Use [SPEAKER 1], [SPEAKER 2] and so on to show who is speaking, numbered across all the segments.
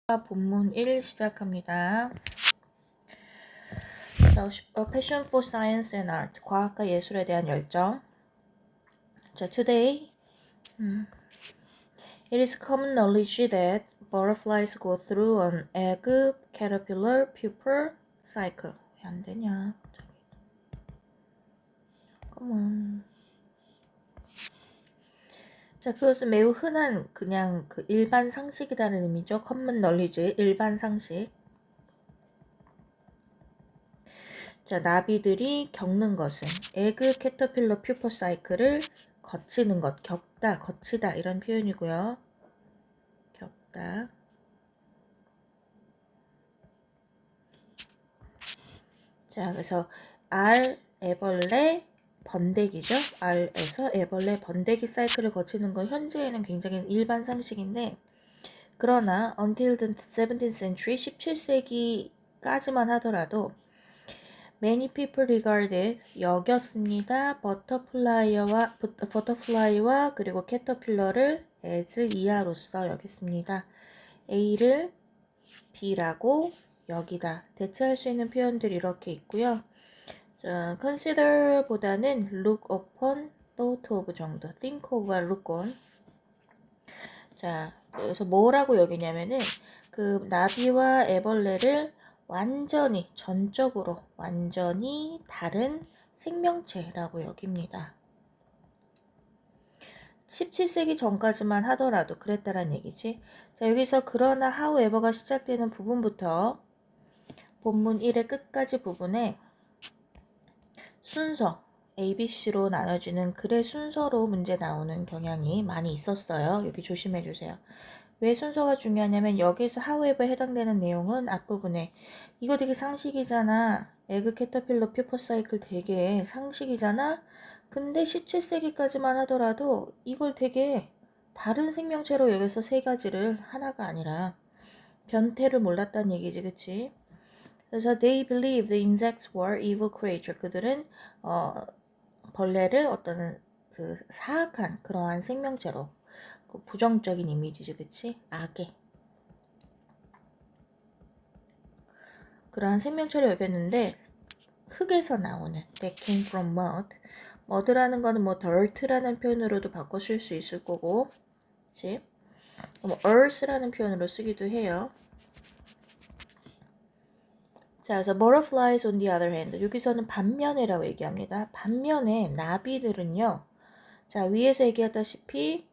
[SPEAKER 1] 본문 1 시작합니다. Passion for Science and Art, 과학과 예술에 대한 열정. 자, today, it is common knowledge that butterflies go through an egg, caterpillar, pupa cycle. 왜 안 되냐? Come on. 자, 그것은 매우 흔한 그냥 그 일반 상식이라는 의미죠. common knowledge, 일반 상식. 자, 나비들이 겪는 것은 에그, 캐터필러, 퓨퍼 사이클을 거치는 것, 겪다, 거치다 이런 표현이고요. 겪다. 자, 그래서 알, 애벌레, 번데기죠. 알에서 애벌레, 번데기 사이클을 거치는 건 현재에는 굉장히 일반 상식인데, 그러나 until the 17th century, 17세기까지만 하더라도 Many people regarded, 여겼습니다. 버터플라이와 그리고 캐터필러를 as 이하로서 여겼습니다. A를 B라고 여기다. 대체할 수 있는 표현들이 이렇게 있고요. 자, consider보다는 look upon, thought of 정도. think of와 look on. 자, 그래서 뭐라고 여기냐면은 그 나비와 애벌레를 완전히 전적으로 완전히 다른 생명체라고 여깁니다. 17세기 전까지만 하더라도 그랬다란 얘기지. 자, 여기서 그러나 however가 시작되는 부분부터 본문 1의 끝까지 부분에 순서 ABC로 나눠지는 글의 순서로 문제 나오는 경향이 많이 있었어요. 여기 조심해 주세요. 왜 순서가 중요하냐면 여기서 however에 해당되는 내용은 앞부분에 이거 되게 상식이잖아. 에그, 캐터필러, 퓨퍼 사이클 되게 상식이잖아. 근데 17세기까지만 하더라도 이걸 되게 다른 생명체로 여기서 세 가지를 하나가 아니라 변태를 몰랐다는 얘기지, 그치? 그래서 they believed the insects were evil creature. 그들은 벌레를 어떤 그 사악한 그러한 생명체로 그 부정적인 이미지지, 그치? 악의 그러한 생명체를 여겼는데 흙에서 나오는 they came from mud. mud라는 거는 뭐 dirt라는 표현으로도 바꿔 쓸 수 있을 거고, 그치? 뭐 earth라는 표현으로 쓰기도 해요. 자, 그래서 butterflies on the other hand. 여기서는 반면에라고 얘기합니다. 반면에 나비들은요. 자, 위에서 얘기했다시피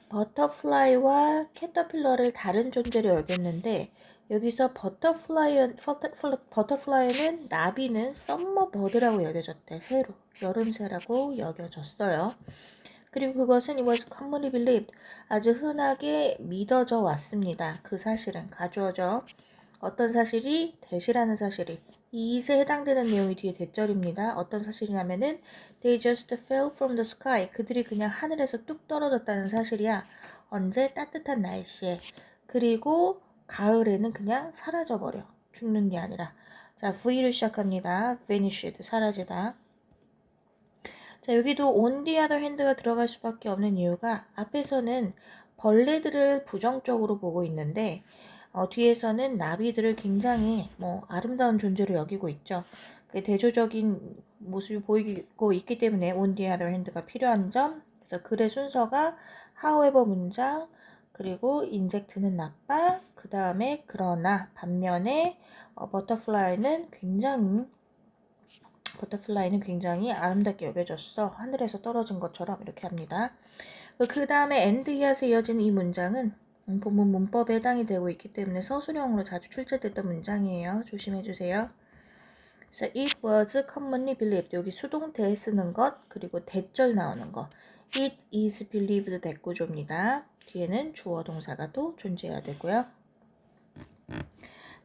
[SPEAKER 1] 버터플라이와 캐터필러를 다른 존재로 여겼는데 여기서 버터플라이는 나비는 썸머버드라고 여겨졌대. 새로 여름새라고 여겨졌어요. 그리고 그것은 it was commonly believed, 아주 흔하게 믿어져 왔습니다. 그 사실은 가주어져. 어떤 사실이 대시라는 사실이 이것에 해당되는 내용이 뒤에 대절입니다. 어떤 사실이냐면은 they just fell from the sky. 그들이 그냥 하늘에서 뚝 떨어졌다는 사실이야. 언제? 따뜻한 날씨에. 그리고 가을에는 그냥 사라져버려. 죽는 게 아니라. 자, V로 시작합니다. vanished, 사라지다. 자, 여기도 on the other hand가 들어갈 수밖에 없는 이유가 앞에서는 벌레들을 부정적으로 보고 있는데 뒤에서는 나비들을 굉장히 아름다운 존재로 여기고 있죠. 그 대조적인 모습이 보이고 있기 때문에 on the other hand가 필요한 점. 그래서 글의 순서가 however 문장, 그리고 인젝트는 나빠, 그 다음에 그러나, 반면에 버터플라이는 굉장히 아름답게 여겨졌어. 하늘에서 떨어진 것처럼 이렇게 합니다. 그 다음에 and 이어서 이어지는 이 문장은 본문 문법에 해당이 되고 있기 때문에 서술형으로 자주 출제됐던 문장이에요. 조심해주세요. 그래서 it was commonly believed. 여기 수동태 쓰는 것, 그리고 대절 나오는 것. It is believed 대꾸조입니다. 뒤에는 주어 동사가 또 존재해야 되고요.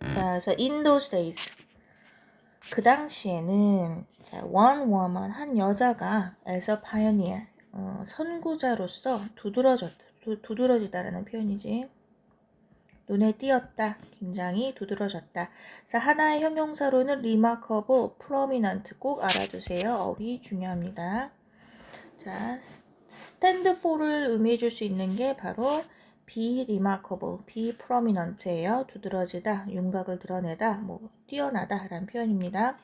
[SPEAKER 1] 자, 그래서 in those days. 그 당시에는 one woman, 한 여자가 as a pioneer, 선구자로서 두드러지다라는 표현이지. 눈에 띄었다, 굉장히 두드러졌다. 그래서 하나의 형용사로는 remarkable, prominent 꼭 알아두세요. 어휘 중요합니다. 자, stand for를 의미해 줄 수 있는 게 바로 be remarkable, be prominent예요. 두드러지다, 윤곽을 드러내다, 뭐 뛰어나다 라는 표현입니다.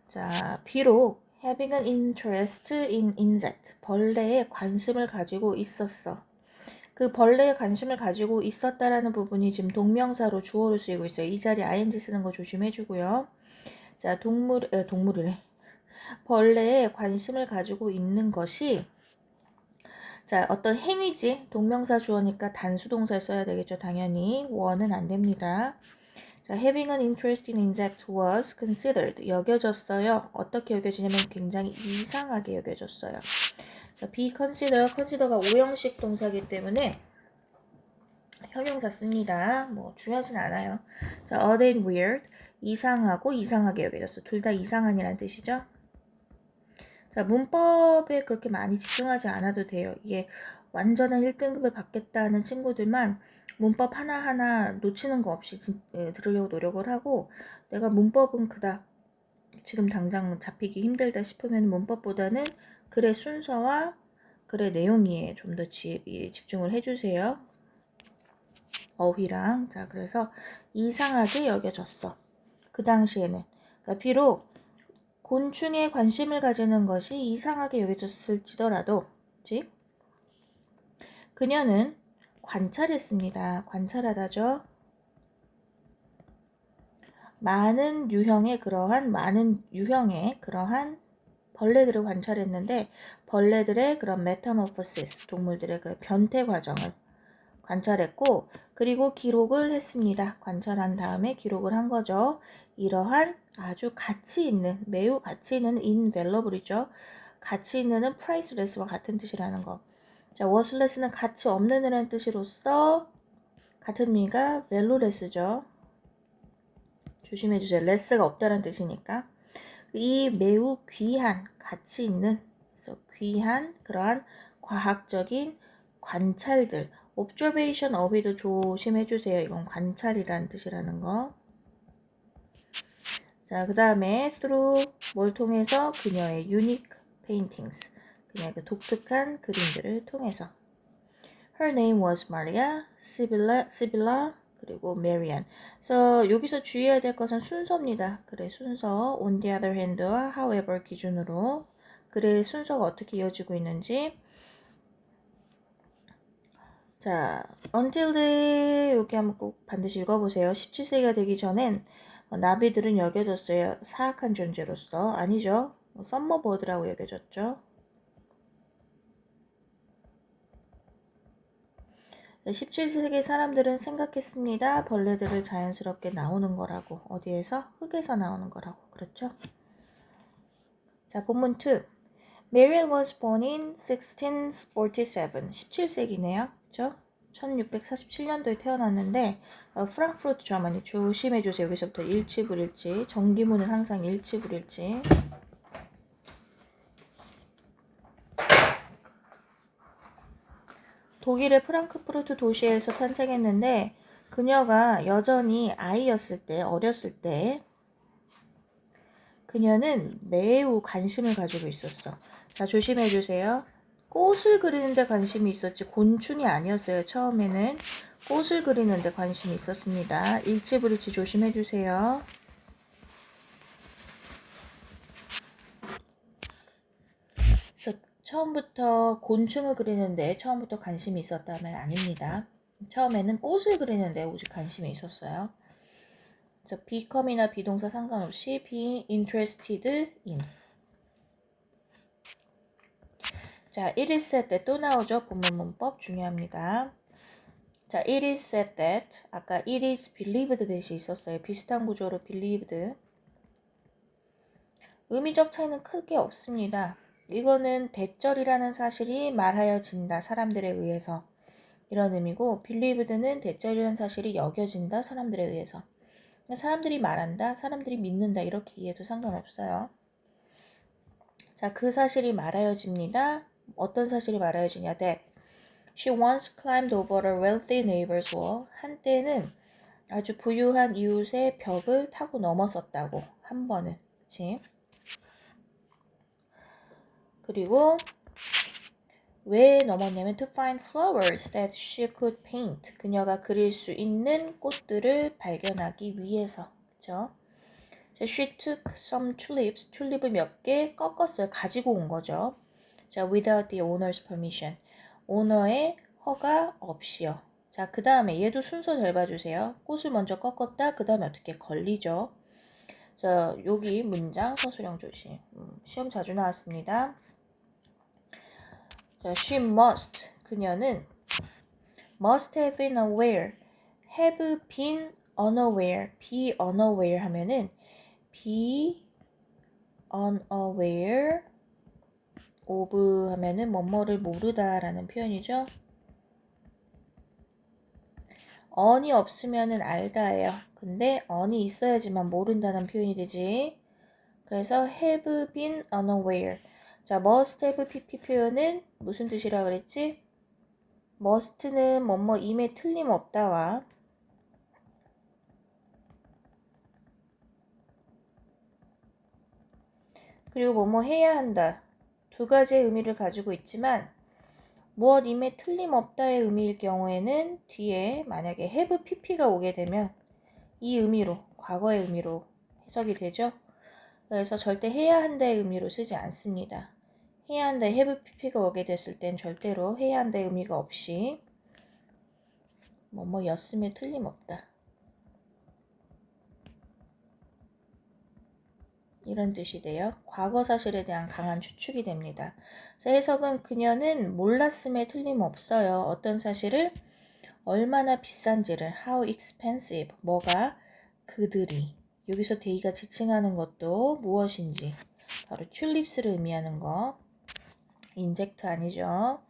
[SPEAKER 1] 자, 비록 having an interest in insect, 벌레에 관심을 가지고 있었어. 그 벌레에 관심을 가지고 있었다라는 부분이 지금 동명사로 주어로 쓰이고 있어요. 이 자리에 ing 쓰는 거 조심해주고요. 자, 동물이래. 벌레에 관심을 가지고 있는 것이 자, 어떤 행위지. 동명사 주어니까 단수동사를 써야 되겠죠. 당연히. 원은 안 됩니다. 자, having an interest in insect was considered. 여겨졌어요. 어떻게 여겨지냐면 굉장히 이상하게 여겨졌어요. 자, be consider가 오형식 동사이기 때문에 형용사 씁니다. 뭐 중요하진 않아요. 자, odd and weird. 이상하고 이상하게 여겨졌어. 둘 다 이상한이라는 뜻이죠. 자, 문법에 그렇게 많이 집중하지 않아도 돼요. 이게 완전한 1등급을 받겠다는 친구들만 문법 하나하나 놓치는 거 없이 들으려고 노력을 하고, 내가 문법은 그닥 지금 당장 잡히기 힘들다 싶으면 문법보다는 글의 순서와 글의 내용에 좀 더 집중을 해주세요. 어휘랑. 자, 그래서 이상하게 여겨졌어. 그 당시에는. 그러니까 비록 곤충에 관심을 가지는 것이 이상하게 여겨졌을지더라도, 그치? 그녀는 관찰했습니다. 관찰하다죠. 많은 유형의 그러한 벌레들을 관찰했는데, 벌레들의 그런 메타모포시스, 동물들의 그 변태 과정을 관찰했고, 그리고 기록을 했습니다. 관찰한 다음에 기록을 한 거죠. 이러한 아주 가치 있는, 매우 가치 있는 invaluable이죠. 가치 있는은 priceless와 같은 뜻이라는 거. 자, worthless는 가치 없는 이라는 뜻으로서 같은 의미가 valueless죠. 조심해주세요. less가 없다는 뜻이니까. 이 매우 귀한, 가치 있는, 그래서 귀한 그러한 과학적인 관찰들, observation 어휘도 조심해주세요. 이건 관찰이라는 뜻이라는 거. 자, 그 다음에 through 뭘 통해서 그녀의 unique paintings, 그녀의 그 독특한 그림들을 통해서. Her name was Maria, Sibylla, 그리고 Marian. 그래서 여기서 주의해야 될 것은 순서입니다. 글의 순서, on the other hand와 however 기준으로 글의 순서가 어떻게 이어지고 있는지. 자, until the 여기 한번 꼭 반드시 읽어보세요. 17세기가 되기 전엔 나비들은 여겨졌어요. 사악한 존재로서. 아니죠. 썸머버드라고 여겨졌죠. 17세기 사람들은 생각했습니다. 벌레들을 자연스럽게 나오는 거라고. 어디에서? 흙에서 나오는 거라고. 그렇죠? 자, 본문 2. Marian was born in 1647. 17세기네요. 그렇죠? 1647년도에 태어났는데 프랑크푸르트 저머니 조심해주세요. 여기서부터 일치불일치. 정기문은 항상 일치불일치. 독일의 프랑크푸르트 도시에서 탄생했는데 그녀가 여전히 아이였을 때, 어렸을 때 그녀는 매우 관심을 가지고 있었어. 자, 조심해주세요. 꽃을 그리는데 관심이 있었지 곤충이 아니었어요. 처음에는 꽃을 그리는데 관심이 있었습니다. 일치불일치 조심해주세요. 그래서 처음부터 곤충을 그리는데 처음부터 관심이 있었다면 아닙니다. 처음에는 꽃을 그리는데 오직 관심이 있었어요. 그래서 become이나 비동사 상관없이 being interested in. 자, it is said that 또 나오죠. 본문 문법 중요합니다. 자, it is said that 아까 it is believed that이 있었어요. 비슷한 구조로 believed. 의미적 차이는 크게 없습니다. 이거는 대절이라는 사실이 말하여진다. 사람들에 의해서. 이런 의미고 believed는 대절이라는 사실이 여겨진다. 사람들에 의해서. 사람들이 말한다. 사람들이 믿는다. 이렇게 이해해도 상관없어요. 자, 그 사실이 말하여집니다. 어떤 사실이 말하여지냐? That she once climbed over a wealthy neighbor's wall. 한때는 아주 부유한 이웃의 벽을 타고 넘었었다고. 한 번은. 그치? 그리고 왜 넘었냐면 to find flowers that she could paint. 그녀가 그릴 수 있는 꽃들을 발견하기 위해서. 그쵸? 자, she took some tulips. 튤립을 몇 개 꺾었어요. 가지고 온 거죠. 자, without the owner's permission. 오너의 허가 없이요. 자, 그 다음에 얘도 순서 잘 봐주세요. 꽃을 먼저 꺾었다. 그 다음에 어떻게 걸리죠. 자, 여기 문장 서술형 조심. 시험 자주 나왔습니다. 자, she must. 그녀는 must have been aware. have been unaware. be unaware 하면은 be unaware of 하면은 뭐뭐를 모르다 라는 표현이죠. on이 없으면은 알다예요. 근데 on이 있어야지만 모른다는 표현이 되지. 그래서 have been unaware. 자, must have pp 표현은 무슨 뜻이라 그랬지? must는 뭐뭐임에 틀림없다와 그리고 뭐뭐 해야 한다. 두 가지의 의미를 가지고 있지만 무엇임에 틀림없다의 의미일 경우에는 뒤에 만약에 have pp가 오게 되면 이 의미로, 과거의 의미로 해석이 되죠. 그래서 절대 해야 한다의 의미로 쓰지 않습니다. 해야 한다에 have pp가 오게 됐을 땐 절대로 해야 한다의 의미가 없이 뭐뭐였음에 틀림없다. 이런 뜻이 돼요. 과거 사실에 대한 강한 추측이 됩니다. 그래서 해석은 그녀는 몰랐음에 틀림없어요. 어떤 사실을 얼마나 비싼지를 how expensive 뭐가 그들이 여기서 데이가 지칭하는 것도 무엇인지 바로 튤립스를 의미하는 거 인젝트 아니죠.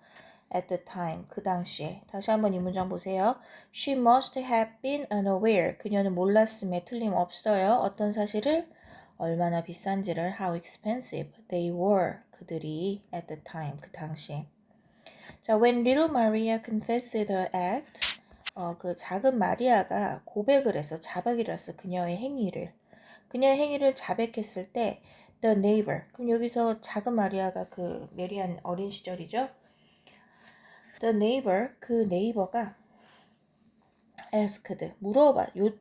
[SPEAKER 1] at the time 그 당시에 다시 한번 이 문장 보세요. She must have been unaware 그녀는 몰랐음에 틀림없어요. 어떤 사실을 얼마나 비싼지를 how expensive they were 그들이 at the time 그 당시에 자 when little Maria confessed her act 그 작은 마리아가 고백을 해서 자백을 했어 그녀의 행위를 자백했을 때 the neighbor 그럼 여기서 작은 마리아가 그 메리안 어린 시절이죠. the neighbor 그 네이버가 asked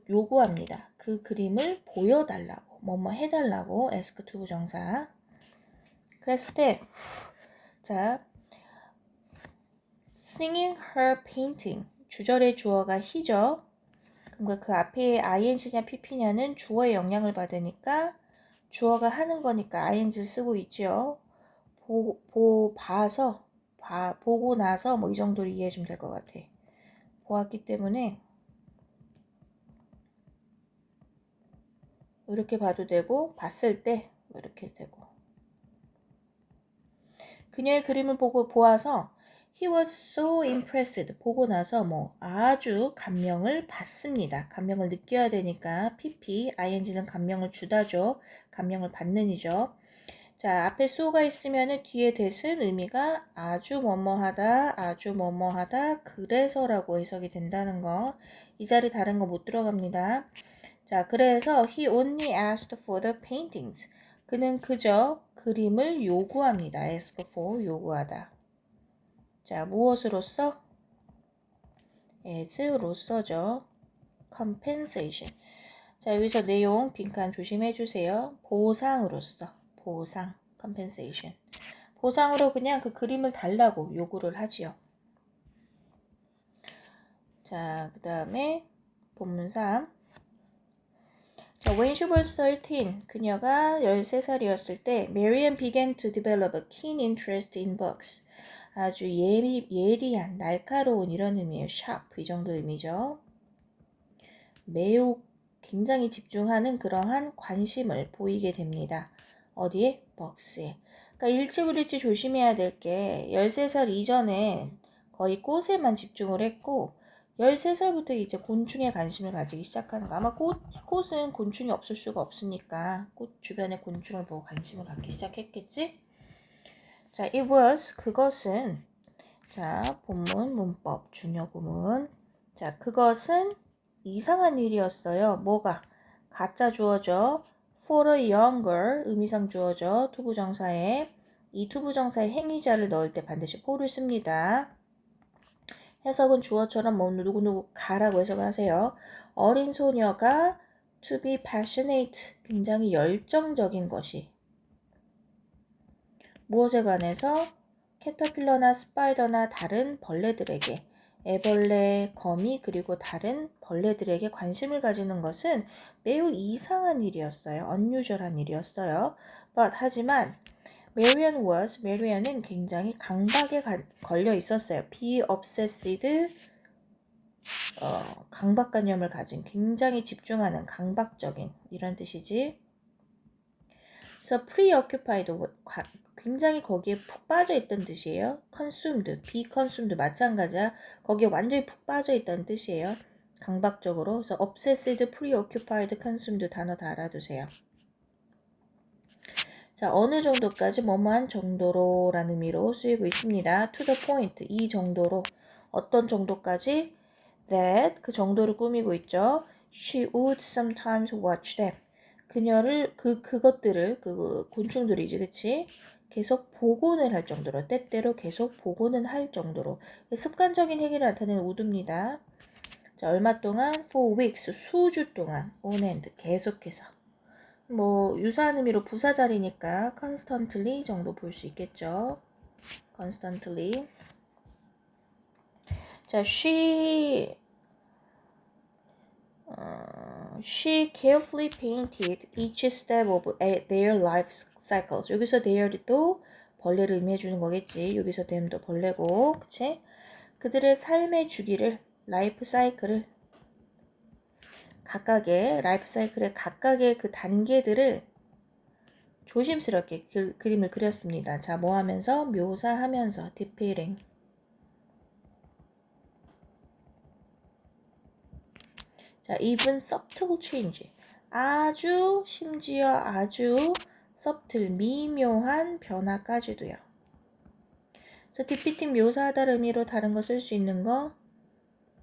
[SPEAKER 1] 요구합니다. 그 그림을 보여달라고 뭐뭐 해달라고 ask to 부정사 그랬을 때 자 singing her painting 주절의 주어가 he죠. 그러니까 그 앞에 ing냐 pp냐는 주어의 영향을 받으니까 주어가 하는 거니까 ing를 쓰고 있죠. 보고 나서 뭐 이 정도로 이해해 주면 될 것 같아. 보았기 때문에 이렇게 봐도 되고 봤을 때 이렇게 되고 그녀의 그림을 보아서 he was so impressed 보고 나서 뭐 아주 감명을 받습니다. 감명을 느껴야 되니까 pp ing는 감명을 주다죠. 감명을 받는 이죠. 자 앞에 so가 있으면 뒤에 that은 의미가 아주 뭐뭐하다 아주 뭐뭐하다 그래서라고 해석이 된다는 거. 이 자리 다른 거 못 들어갑니다. 자 그래서 he only asked for the paintings 그는 그저 그림을 요구합니다. ask for 요구하다. 자 무엇으로써? as로서죠. compensation. 자 여기서 내용 빈칸 조심해 주세요. 보상으로서 보상 compensation. 보상으로 그냥 그 그림을 달라고 요구를 하지요. 자 그 다음에 본문 3 자, when she was 13, 그녀가 13살이었을 때 Marian began to develop a keen interest in books. 아주 예리한, 날카로운 이런 의미예요. sharp 이 정도 의미죠. 매우 굉장히 집중하는 그러한 관심을 보이게 됩니다. 어디에? bucks에. 그러니까 일찌부리찌 조심해야 될 게 13살 이전에 거의 꽃에만 집중을 했고 13살부터 이제 곤충에 관심을 가지기 시작하는 거. 아마 꽃은 곤충이 없을 수가 없으니까 꽃 주변에 곤충을 보고 관심을 갖기 시작했겠지? 자, it was 그것은 자, 본문 문법 중요 구문. 자, 그것은 이상한 일이었어요. 뭐가? 가짜 주어죠. for a younger 의미상 주어죠. 투부정사에 이 투부정사의 행위자를 넣을 때 반드시 for를 씁니다. 해석은 주어처럼 뭐 누구누구 가라고 해석을 하세요. 어린 소녀가 to be passionate, 굉장히 열정적인 것이. 무엇에 관해서? 캐터필러나 스파이더나 다른 벌레들에게, 애벌레, 거미 그리고 다른 벌레들에게 관심을 가지는 것은 매우 이상한 일이었어요. unusual한 일이었어요. 하지만 메리언은 굉장히 강박에 걸려 있었어요. be obsessed, 강박관념을 가진, 굉장히 집중하는, 강박적인 이런 뜻이지. 그래서 preoccupied, 굉장히 거기에 푹 빠져 있던 뜻이에요. consumed, be consumed 마찬가지야. 거기에 완전히 푹 빠져 있다는 뜻이에요. 강박적으로. 그래서 obsessed, preoccupied, consumed 단어 다 알아두세요. 자, 어느 정도까지 뭐뭐한 정도로 라는 의미로 쓰이고 있습니다. to the point, 이 정도로. 어떤 정도까지? that, 그 정도를 꾸미고 있죠. She would sometimes watch them. 그녀를, 그것들을, 곤충들이지, 그치? 계속 복원을 할 정도로, 때때로 계속 복원은 할 정도로. 습관적인 행위를 나타내는 would입니다. 자, 얼마 동안? for weeks, 수주 동안. on end, 계속해서. 뭐 유사한 의미로 부사 자리니까 constantly 정도 볼 수 있겠죠. constantly. 자, she carefully painted each step of their life cycles. 여기서 their도 벌레를 의미해 주는 거겠지. 여기서 them도 벌레고, 그치? 그들의 삶의 주기를, 라이프 사이클을, 각각의 라이프 사이클의 각각의 그 단계들을 조심스럽게 그림을 그렸습니다. 자, 뭐 하면서? 묘사하면서, depicting. 자, even subtle change. 아주, 심지어 아주 subtle, 미묘한 변화까지도요. 그래서 depicting 묘사하다를 의미로 다른 거 쓸 수 있는 거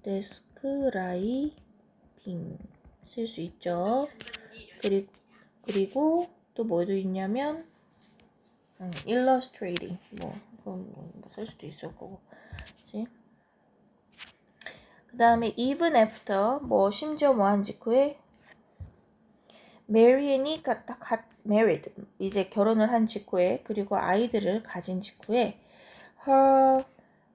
[SPEAKER 1] describing 쓸 수 있죠. 그리고 또 뭐도 있냐면 illustrating 뭐 쓸 수도 있을 거고. 그치? 그 다음에 even after 뭐 심지어 뭐한 직후에 메리앤이 married 이제 결혼을 한 직후에 그리고 아이들을 가진 직후에 her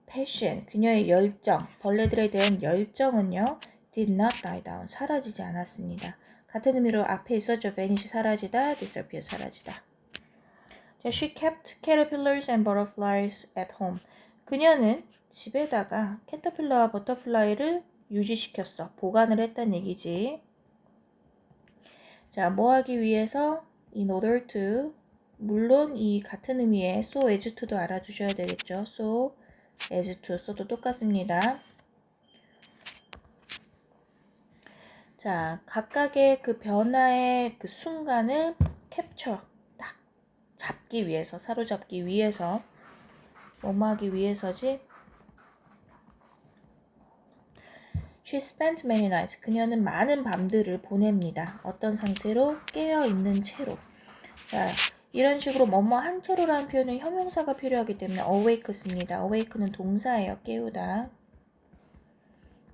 [SPEAKER 1] passion 그녀의 열정 벌레들에 대한 열정은요 did not die down 사라지지 않았습니다. 같은 의미로 앞에 있었죠. vanish 사라지다, disappear 사라지다. 자, she kept caterpillars and butterflies at home. 그녀는 집에다가 캐터필러와 버터플라이를 유지시켰어. 보관을 했단 얘기지. 자, 뭐 하기 위해서? in order to. 물론 이 같은 의미의 so as to도 알아두셔야 되겠죠. so as to, so도 똑같습니다. 자, 각각의 그 변화의 그 순간을 캡처, 딱 잡기 위해서, 사로잡기 위해서, 뭐뭐 하기 위해서지? She spent many nights. 그녀는 많은 밤들을 보냅니다. 어떤 상태로? 깨어있는 채로. 자, 이런 식으로 뭐뭐 한 채로라는 표현은 형용사가 필요하기 때문에 awake 씁니다. awake는 동사예요. 깨우다.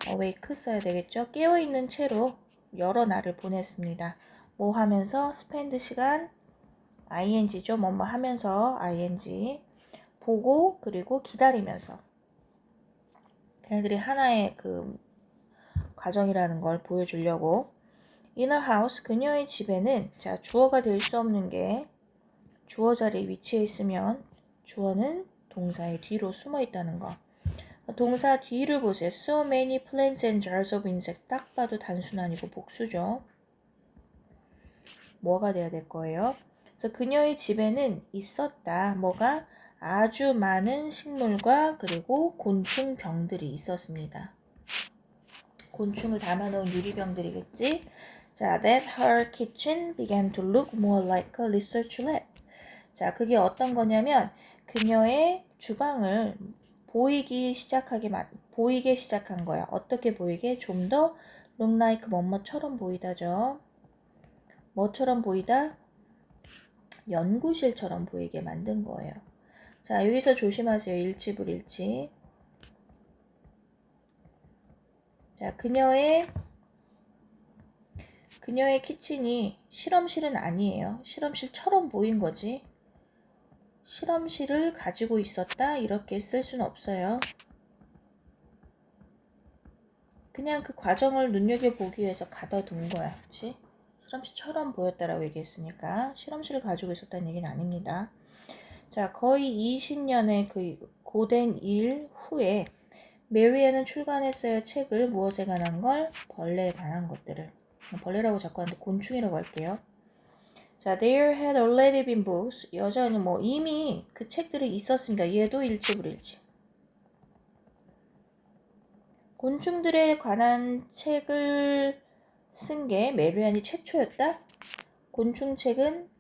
[SPEAKER 1] awake 써야 되겠죠? 깨어있는 채로 여러 날을 보냈습니다. 뭐 하면서? spend 시간 ing죠. 뭐뭐 하면서 ing 보고 그리고 기다리면서 걔네들이 하나의 그 과정이라는 걸 보여주려고 in her house 그녀의 집에는 자 주어가 될 수 없는 게 주어 자리에 위치해 있으면 주어는 동사의 뒤로 숨어 있다는 거. 동사 뒤를 보세요. So many plants and jars of insects. 딱 봐도 단순 아니고 복수죠. 뭐가 돼야 될 거예요? 그래서 그녀의 집에는 있었다. 뭐가? 아주 많은 식물과 그리고 곤충병들이 있었습니다. 곤충을 담아놓은 유리병들이겠지? 자, that her kitchen began to look more like a research lab. 자, 그게 어떤 거냐면 그녀의 주방을 보이게 시작한 거야. 어떻게 보이게? 좀 더 look like 뭐뭐처럼 보이다죠. 뭐처럼 보이다? 연구실처럼 보이게 만든 거예요. 자, 여기서 조심하세요. 일치불일치. 자, 그녀의 키친이 실험실은 아니에요. 실험실처럼 보인 거지. 실험실을 가지고 있었다 이렇게 쓸 수는 없어요. 그냥 그 과정을 눈여겨보기 위해서 가둬둔 거야. 그치? 실험실처럼 보였다라고 얘기했으니까 실험실을 가지고 있었다는 얘기는 아닙니다. 자, 거의 20년의 그 고된 일 후에 메리앤은 출간했어요. 책을 무엇에 관한 걸? 벌레에 관한 것들을. 벌레라고 자꾸 하는데 곤충이라고 할게요. 자, there had already been books. 여전히 뭐 이미 그 책들이 있었습니다. 얘도 일치불일치. 곤충들에 관한 책을 쓴 게 메리안이 최초였다? 곤충책은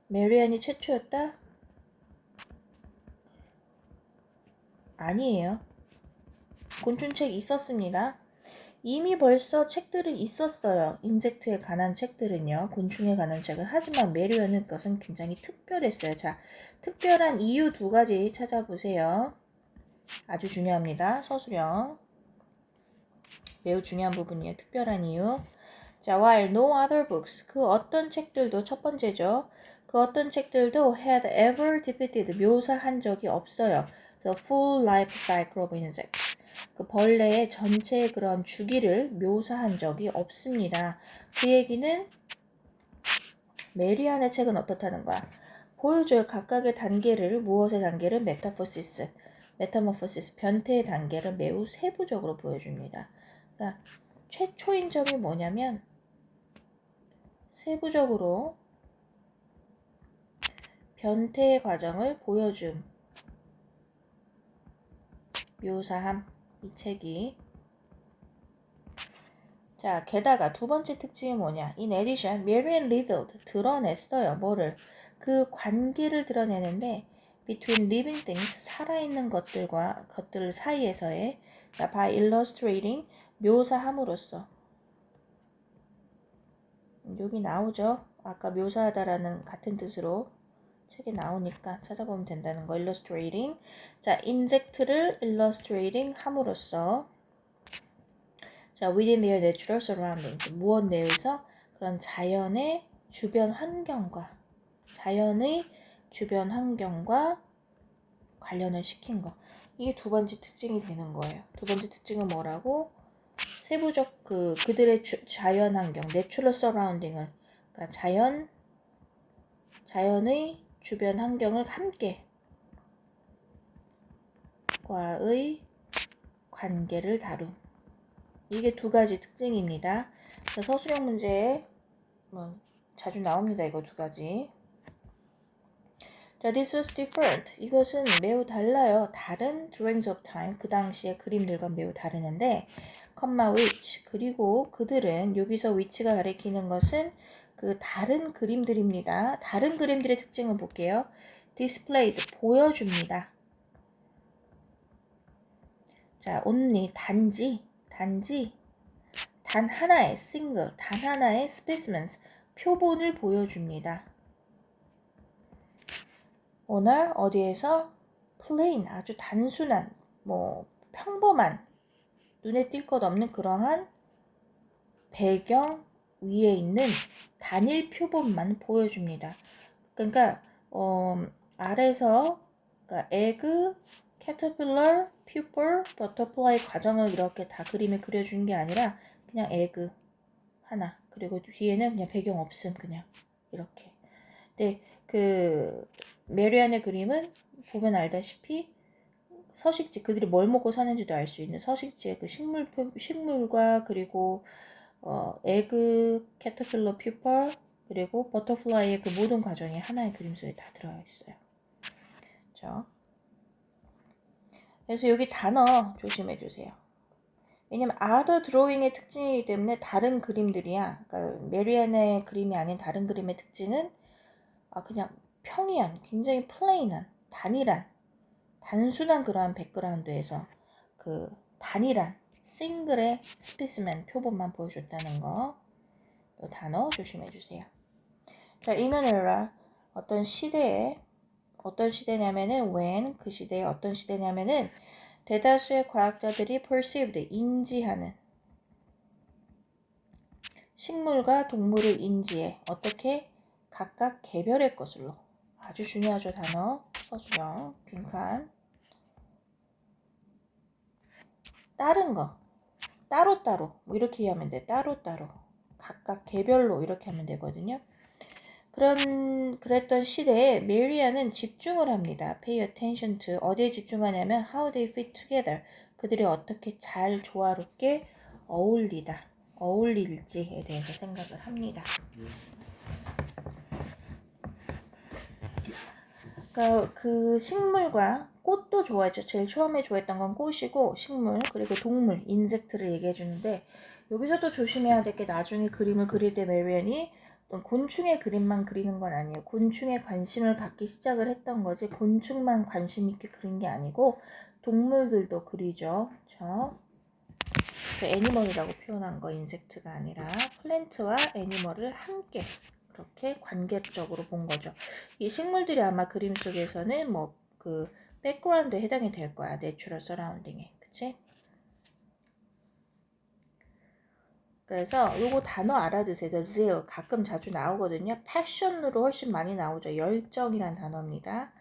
[SPEAKER 1] 메리안이 최초였다? 아니에요. 곤충책 있었습니다. 이미 벌써 책들이 있었어요. 인젝트에 관한 책들은요. 곤충에 관한 책은. 하지만 메리안의 것은 굉장히 특별했어요. 자, 특별한 이유 두 가지 찾아보세요. 아주 중요합니다. 서술형. 매우 중요한 부분이에요. 특별한 이유. 자, while no other books. 그 어떤 책들도 첫 번째죠. 그 어떤 책들도 had ever depicted. 묘사한 적이 없어요. The full life cycle of insects. 그 벌레의 전체 그런 주기를 묘사한 적이 없습니다. 그 얘기는 메리안의 책은 어떻다는 거야? 보여줘요. 각각의 단계를, 무엇의 단계를? 메타모포시스, 변태의 단계를 매우 세부적으로 보여줍니다. 그러니까 최초인 점이 뭐냐면 세부적으로 변태의 과정을 보여줌, 묘사함, 이 책이. 자, 게다가 두 번째 특징이 뭐냐? In addition, Marian revealed, 드러냈어요. 뭐를? 그 관계를 드러내는데 between living things, 살아있는 것들 사이에서의 자, by illustrating, 묘사함으로써. 여기 나오죠? 아까 묘사하다라는 같은 뜻으로 책에 나오니까 찾아보면 된다는 거. illustrating. 자, inject를 illustrating 함으로써 자, within their natural surroundings. 무엇 내에서 그런 자연의 주변 환경과 관련을 시킨 거. 이게 두 번째 특징이 되는 거예요. 두 번째 특징은 뭐라고? 세부적 그들의 자연 환경, 내추럴 서라운딩을 그러니까 자연의 주변 환경을 함께 과의 관계를 다룬. 이게 두 가지 특징입니다. 서술형 문제에 자주 나옵니다. 이거 두 가지. 자, this was different. 이것은 매우 달라요. 다른 drawings of time. 그 당시의 그림들과 매우 다르는데 comma which. 그리고 그들은 여기서 which가 가리키는 것은 그 다른 그림들입니다. 다른 그림들의 특징을 볼게요. displayed. 보여줍니다. 자, only. 단지. 단 하나의 single. 단 하나의 specimens. 표본을 보여줍니다. 오늘 어디에서 plain 아주 단순한 평범한 눈에 띌 것 없는 그러한 배경 위에 있는 단일 표본만 보여줍니다. 그러니까 아래서 그러니까 egg, caterpillar, pupa, butterfly 과정을 이렇게 다 그림에 그려준 게 아니라 그냥 egg 하나 그리고 뒤에는 그냥 배경 없음 그냥 이렇게. 네, 그 메리안의 그림은 보면 알다시피 서식지 그들이 뭘 먹고 사는지도 알 수 있는 서식지의 그 식물과 그리고 에그, 캐터필러, 퓨퍼 그리고 버터플라이의 그 모든 과정이 하나의 그림 속에 다 들어가 있어요. 그렇죠? 그래서 여기 단어 조심해 주세요. 왜냐면 other drawing의 특징이기 때문에 다른 그림들이야. 그러니까 메리안의 그림이 아닌 다른 그림의 특징은 그냥 평이한, 굉장히 플레인한, 단순한 그러한 백그라운드에서 그 단일한 싱글의 스페시멘 표본만 보여줬다는 거. 이 단어 조심해 주세요. 자, in an era 어떤 시대에 어떤 시대냐면은 when, 그 시대에 어떤 시대냐면은 대다수의 과학자들이 perceived, 인지하는 식물과 동물을 인지해 어떻게 각각 개별의 것으로. 아주 중요하죠. 단어 서술형 빈칸. 다른 거 따로따로 뭐 이렇게 이해하면 돼. 따로따로 각각 개별로 이렇게 하면 되거든요. 그랬던 시대에 메리아는 집중을 합니다. Pay attention to. 어디에 집중하냐면 how they fit together. 그들이 어떻게 잘 조화롭게 어울릴지에 대해서 생각을 합니다. 그러니까 그 식물과 꽃도 좋아했죠. 제일 처음에 좋아했던 건 꽃이고 식물 그리고 동물, 인sek트를 얘기해 주는데 여기서도 조심해야 될 게 나중에 그림을 그릴 때 메리언이 곤충의 그림만 그리는 건 아니에요. 곤충에 관심을 갖기 시작을 했던 거지 곤충만 관심 있게 그린 게 아니고 동물들도 그리죠. 그렇죠? 그 애니멀이라고 표현한 거 인섹트가 아니라 플랜트와 애니멀을 함께 그렇게 관계적으로 본 거죠. 이 식물들이 아마 그림 속에서는 뭐 그 백그라운드에 해당이 될 거야. 내추럴 서라운딩에. 그치? 그래서 요거 단어 알아두세요. The zeal 가끔 자주 나오거든요. passion으로 훨씬 많이 나오죠. 열정이란 단어입니다.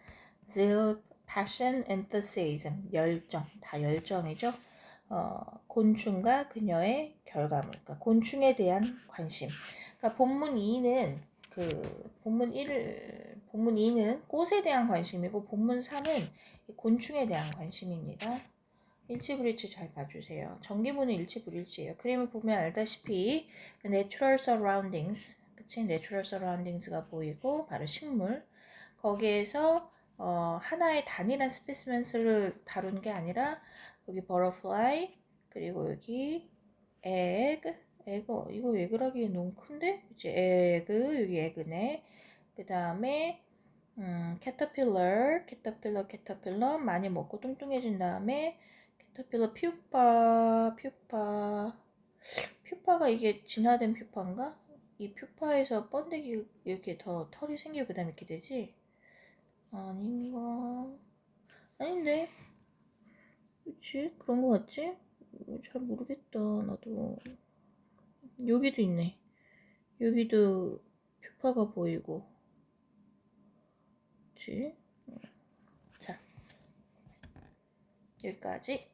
[SPEAKER 1] zeal, passion, enthusiasm 열정 다 열정이죠. 곤충과 그녀의 결과물 그러니까 곤충에 대한 관심. 그러니까 본문 2는 본문 2는 꽃에 대한 관심이고 본문 3은 곤충에 대한 관심입니다. 일치불일치 잘 봐주세요. 전기문은 일치불일치예요. 그림을 보면 알다시피 natural surroundings, 그치? natural surroundings가 보이고 바로 식물. 거기에서 하나의 단일한 스페시멘스를 다룬 게 아니라 여기 butterfly 그리고 여기 egg, 이거 에그라기에 너무 큰데? 이제 egg, 여기 egg네. 그 다음에 caterpillar 많이 먹고 뚱뚱해진 다음에 캐터필러 퓨파가 이게 진화된 퓨파인가? 이 퓨파에서 번데기 이렇게 더 털이 생기고 그 다음에 이렇게 되지? 아닌가? 아닌데? 그치? 그런 거 같지? 잘 모르겠다 나도. 여기도 있네. 여기도 퓨파가 보이고 그치? 자 여기까지